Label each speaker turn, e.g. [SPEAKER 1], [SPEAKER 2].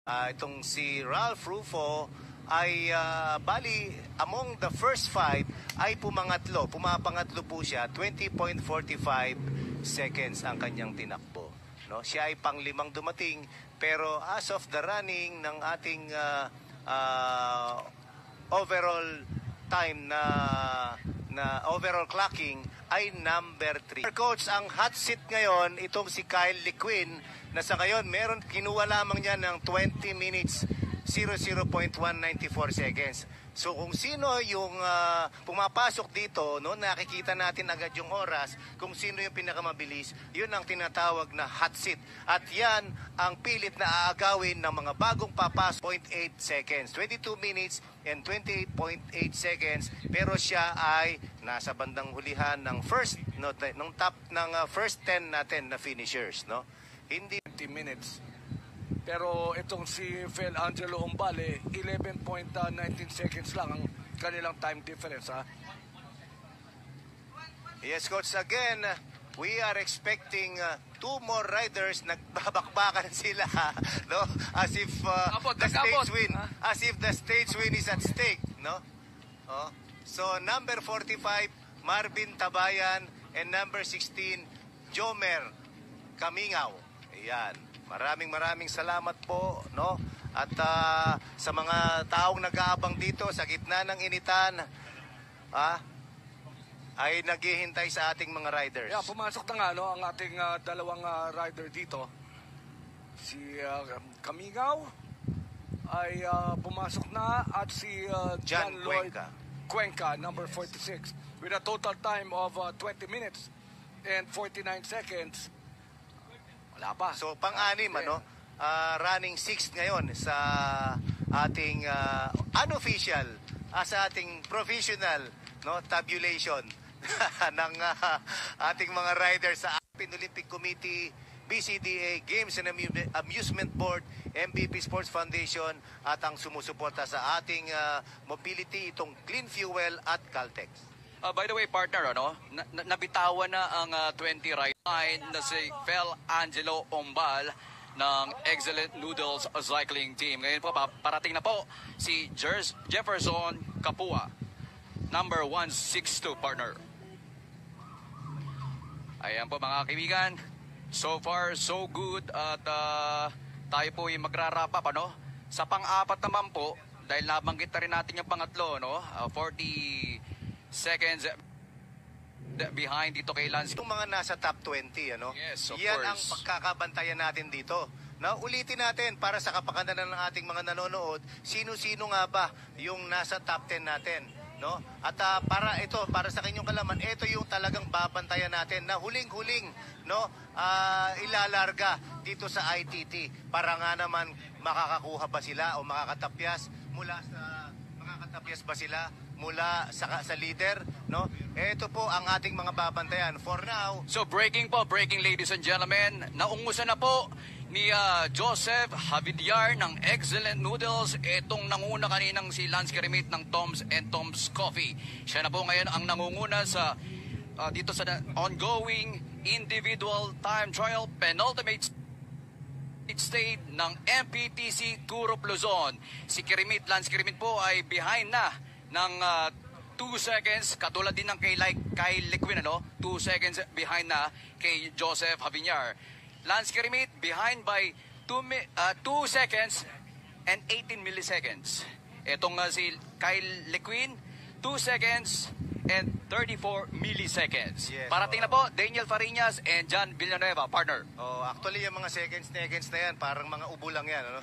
[SPEAKER 1] Itong si Ralph Rufo ay bali among the first 5 ay pumapangatlo po siya. 20.45 seconds ang kanyang tinakbo, no? Siya ay pang-5 dumating, pero as of the running ng ating overall time na overall clocking ay number 3. Coach, ang hot seat ngayon itong si Kyle Lequin, na sa ngayon kinuha lamang niya ng 20 minutes 00.194 seconds. So kung sino yung pumapasok dito, no, nakikita natin agad yung oras, kung sino yung pinakamabilis, yun ang tinatawag na hot seat. At yan ang pilit na aagawin ng mga bagong papasok. 0.8 seconds, 22 minutes and 28.8 seconds, pero siya ay nasa bandang hulihan ng first, no, ng top ng first 10 natin na finishers, no? Hindi
[SPEAKER 2] 20 minutes. Pero itong si Phil Angelo Umbale, 11.19 seconds lang ang kanilang time difference, ha?
[SPEAKER 1] Yes, Coach. Again, we are expecting 2 more riders. Nagbabakbakan sila, no? As if the stage win, as if the stage win is at stake, no? Oh. So number 45, Marvin Tabayan, and number 16, Jomer Kamingaw. Ayan. Maraming salamat po, no? At sa mga taong nag-aabang dito sa gitna ng initan, ay naghihintay sa ating mga riders.
[SPEAKER 2] Yeah, pumasok na nga, no, ang ating dalawang rider dito. Si Kamingaw ay pumasok na, at si John Lloyd Cuenca, number 46, with a total time of 20 minutes and 49 seconds. Wala pa.
[SPEAKER 1] So pang-anim, ano? Running 6th ngayon sa ating unofficial, sa ating professional, no, tabulation ng ating mga riders sa Olympic Committee, BCDA, Games and Amusement Board, MVP Sports Foundation, at ang sumusuporta sa ating mobility, itong Clean Fuel at Caltex.
[SPEAKER 3] By the way, partner, ano, nabitawan na ang 20 ride na si Phil Angelo Umbal ng Excellent Noodles Cycling Team. Ngayon po, parating na po si Jefferson Kapua, number 162, partner. Ayan po mga kaibigan, so far so good, at tayo po yung magra-wrap up, ano? Sa pang-apat naman po, dahil nabanggit na rin natin yung pangatlo, no? 40 seconds behind dito kay Lance.
[SPEAKER 1] Itong mga nasa top 20, ano?
[SPEAKER 3] Yes, of
[SPEAKER 1] yan
[SPEAKER 3] course.
[SPEAKER 1] ang pagkakabantayan natin dito. Na ulitin natin para sa kapakanan ng ating mga nanonood, sino-sino nga ba yung nasa top 10 natin, no? At para sa kanyang kalaman, ito yung talagang babantayan natin na huling-huling, no, ilalarga dito sa ITT, para nga naman makakakuha ba sila o makakatapyas ba sila mula sa leader, no? Ito po ang ating mga babantayan for now.
[SPEAKER 3] So breaking ladies and gentlemen, naungusan na po ni Joseph Javidiar ng Excellent Noodles, itong nanguna kaninang si Lance Kermit ng Tom's and Tom's Coffee. Siya na po ngayon ang nangunguna sa dito sa ongoing individual time trial penultimate stage ng MPTC Kurup Luzon. Si Kermit, Lance Kermit po ay behind na ng 2 seconds, katulad din ng kay Lequin, ano? 2 seconds behind na kay Joseph Javidiar. Lance Kermit behind by 2 seconds and 18 milliseconds. Itong si Kyle Lequin, 2 seconds and 34 milliseconds.
[SPEAKER 1] Yes,
[SPEAKER 3] parating na po Daniel Fariñas and John Villanueva, partner.
[SPEAKER 1] Actually yung mga seconds na yan, parang mga ubo lang yan, ano?